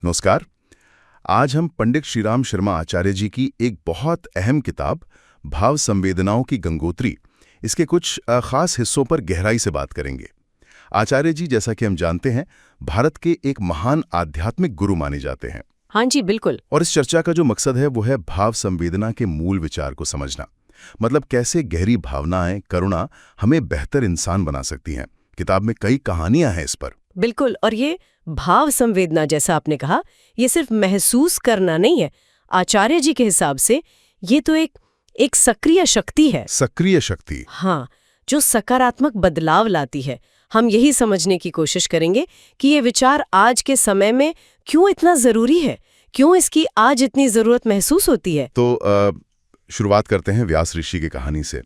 नमस्कार। आज हम पंडित श्रीराम शर्मा आचार्य जी की एक बहुत अहम किताब भाव संवेदनाओं की गंगोत्री इसके कुछ खास हिस्सों पर गहराई से बात करेंगे। आचार्य जी, जैसा कि हम जानते हैं, भारत के एक महान आध्यात्मिक गुरु माने जाते हैं। हाँ जी, बिल्कुल। और इस चर्चा का जो मकसद है वो है भाव संवेदना के मूल विचार को समझना। मतलब कैसे गहरी भावनाएं, करुणा हमें बेहतर इंसान बना सकती हैं। किताब में कई कहानियां हैं इस पर। बिल्कुल। और ये भाव संवेदना, जैसा आपने कहा, ये सिर्फ महसूस करना नहीं है। आचार्य जी के हिसाब से ये तो एक सक्रिय शक्ति है। सक्रिय शक्ति? हाँ, जो सकारात्मक बदलाव लाती है। हम यही समझने की कोशिश करेंगे कि ये विचार आज के समय में क्यों इतना जरूरी है, क्यों इसकी आज इतनी जरूरत महसूस होती है। तो शुरुआत करते हैं व्यास ऋषि की कहानी से।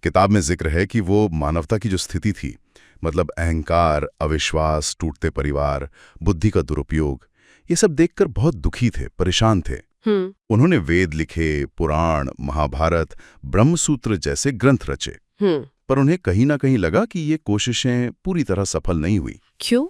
किताब में जिक्र है कि वो मानवता की जो स्थिति थी, मतलब अहंकार, अविश्वास, टूटते परिवार, बुद्धि का दुरुपयोग, ये सब देखकर बहुत दुखी थे, परेशान थे। उन्होंने वेद लिखे, पुराण, महाभारत, ब्रह्मसूत्र जैसे ग्रंथ रचे। पर उन्हें कहीं ना कहीं लगा कि ये कोशिशें पूरी तरह सफल नहीं हुई। क्यों?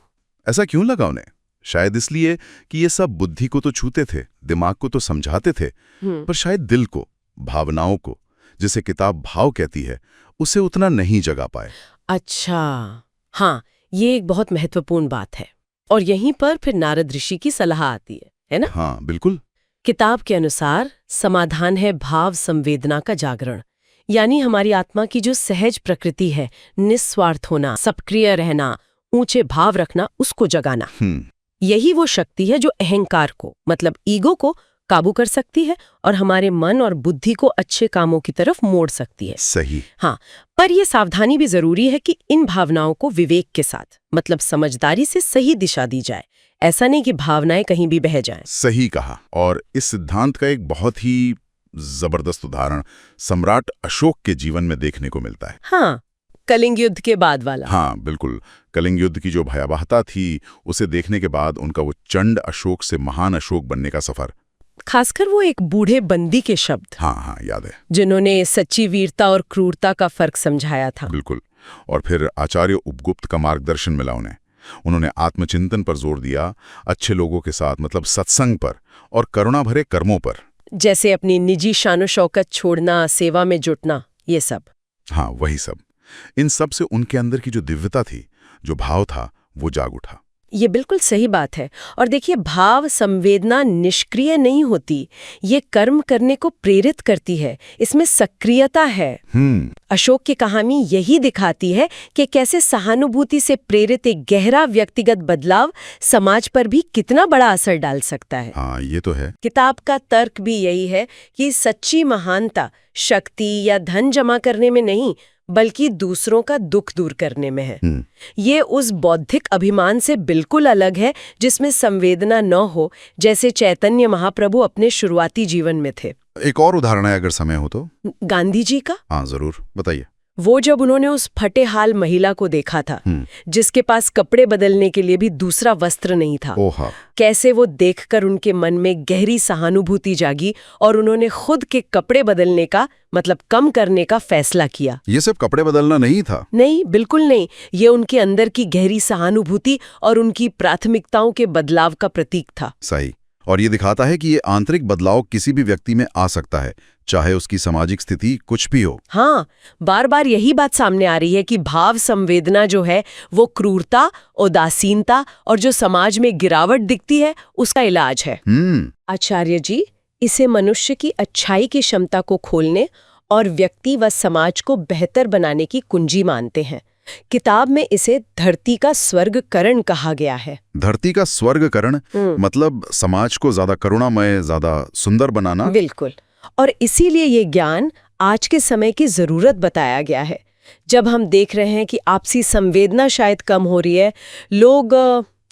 ऐसा क्यों लगा उन्हें? शायद इसलिए कि ये सब बुद्धि को तो छूते थे, दिमाग को तो समझाते थे, पर शायद दिल को, भावनाओं को, जिसे किताब भाव कहती है, उसे उतना नहीं जगा पाए। अच्छा, हाँ, ये एक बहुत महत्वपूर्ण बात है। और यहीं पर फिर नारद ऋषि की सलाह आती है ना? हाँ, बिल्कुल। किताब के अनुसार समाधान है भाव संवेदना का जागरण, यानी हमारी आत्मा की जो सहज प्रकृति है, निस्वार्थ होना, सक्रिय रहना, ऊंचे भाव रखना, उसको जगाना। यही वो शक्ति है जो अहंकार को, मतलब ईगो को काबू कर सकती है और हमारे मन और बुद्धि को अच्छे कामों की तरफ मोड़ सकती है। सही। हाँ, पर यह सावधानी भी जरूरी है कि इन भावनाओं को विवेक के साथ, मतलब समझदारी से सही दिशा दी जाए। ऐसा नहीं कि भावनाएं कहीं भी बह जाएं। सही कहा। और इस सिद्धांत का एक बहुत ही जबरदस्त उदाहरण सम्राट अशोक के जीवन में देखने को मिलता है। हाँ, कलिंग युद्ध के बाद वाला। हाँ, बिल्कुल। कलिंग युद्ध की जो भयावहता थी, उसे देखने के बाद उनका वो चंड अशोक से महान अशोक बनने का सफर, खासकर वो एक बूढ़े बंदी के शब्द। हाँ, याद है, जिन्होंने सच्ची वीरता और क्रूरता का फर्क समझाया था। बिल्कुल। और फिर आचार्य उपगुप्त का मार्गदर्शन मिला उन्हें। उन्होंने आत्मचिंतन पर जोर दिया, अच्छे लोगों के साथ, मतलब सत्संग पर, और करुणा भरे कर्मों पर, जैसे अपनी निजी शानो शौकत छोड़ना, सेवा में जुटना, ये सब। हाँ, वही सब। इन सब से उनके अंदर की जो दिव्यता थी, जो भाव था, वो जाग उठा। ये बिल्कुल सही बात है। और देखिए, भाव संवेदना निष्क्रिय नहीं होती, ये कर्म करने को प्रेरित करती है, इसमें सक्रियता है। अशोक की कहानी यही दिखाती है कि कैसे सहानुभूति से प्रेरित एक गहरा व्यक्तिगत बदलाव समाज पर भी कितना बड़ा असर डाल सकता है। हाँ, ये तो है। किताब का तर्क भी यही है कि सच्ची महानता शक्ति या धन जमा करने में नहीं, बल्कि दूसरों का दुख दूर करने में है। ये उस बौद्धिक अभिमान से बिल्कुल अलग है जिसमें संवेदना न हो, जैसे चैतन्य महाप्रभु अपने शुरुआती जीवन में थे। एक और उदाहरण है अगर समय हो तो। गांधी जी का। हाँ, जरूर, बताइए। वो जब उन्होंने उस फटे हाल महिला को देखा था, जिसके पास कपड़े बदलने के लिए भी दूसरा वस्त्र नहीं था, कैसे वो देखकर उनके मन में गहरी सहानुभूति जागी और उन्होंने खुद के कपड़े बदलने का, मतलब कम करने का फैसला किया। ये सब कपड़े बदलना नहीं था? नहीं, बिल्कुल नहीं। ये उनके अंदर की गहरी सहानुभूति और उनकी प्राथमिकताओं के बदलाव का प्रतीक था। सही। और ये दिखाता है कि ये आंतरिक बदलाव किसी भी व्यक्ति में आ सकता है, चाहे उसकी सामाजिक स्थिति कुछ भी हो। हाँ, बार बार यही बात सामने आ रही है कि भाव संवेदना जो है वो क्रूरता, उदासीनता और जो समाज में गिरावट दिखती है उसका इलाज है। आचार्य जी इसे मनुष्य की अच्छाई की क्षमता को खोलने और व्यक्ति व समाज को बेहतर बनाने की कुंजी मानते हैं। किताब में इसे धरती का स्वर्गकरण कहा गया है। धरती का स्वर्गकरण मतलब समाज को ज्यादा करुणामय, ज्यादा सुंदर बनाना। बिल्कुल। और इसीलिए ये ज्ञान आज के समय की जरूरत बताया गया है। जब हम देख रहे हैं कि आपसी संवेदना शायद कम हो रही है, लोग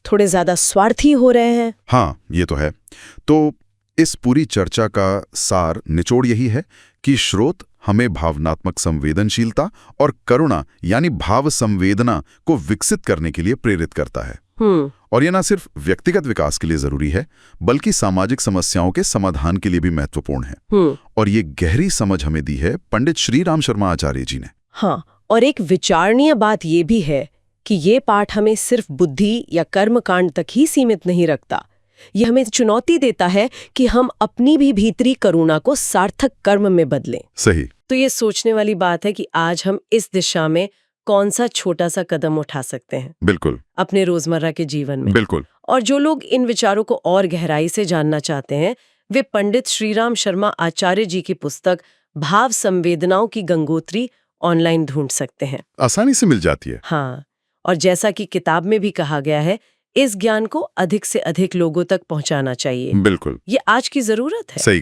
थोड़े ज्यादा स्वार्थी हो रहे हैं। हाँ, ये तो है। तो इस पूरी चर्चा का सार, निचोड़ यही है कि श्रोत हमें भावनात्मक संवेदनशीलता और करुणा यानी भाव संवेदना को विकसित करने के लिए प्रेरित करता है। और ये न सिर्फ व्यक्तिगत विकास के लिए जरूरी है, बल्कि सामाजिक समस्याओं के समाधान के लिए भी महत्वपूर्ण है। और ये गहरी समझ हमें दी है पंडित श्रीराम शर्मा आचार्य जी ने। हाँ, और एक विचारणीय बात ये भी है कि ये पाठ हमें सिर्फ बुद्धि या कर्मकांड तक ही सीमित नहीं रखता। ये हमें चुनौती देता है कि हम अपनी भी भीतरी करुणा को सार्थक कर्म में बदलें। सही। तो ये सोचने वाली बात है कि आज हम इस दिशा में कौन सा छोटा सा कदम उठा सकते हैं बिल्कुल अपने रोजमर्रा के जीवन में। बिल्कुल। और जो लोग इन विचारों को और गहराई से जानना चाहते हैं वे पंडित श्रीराम शर्मा आचार्य जी की पुस्तक भाव संवेदनाओं की गंगोत्री ऑनलाइन ढूंढ सकते हैं। आसानी से मिल जाती है। हाँ, और जैसा कि किताब में भी कहा गया है, इस ज्ञान को अधिक से अधिक लोगों तक पहुंचाना चाहिए। बिल्कुल। ये आज की जरूरत है। सही।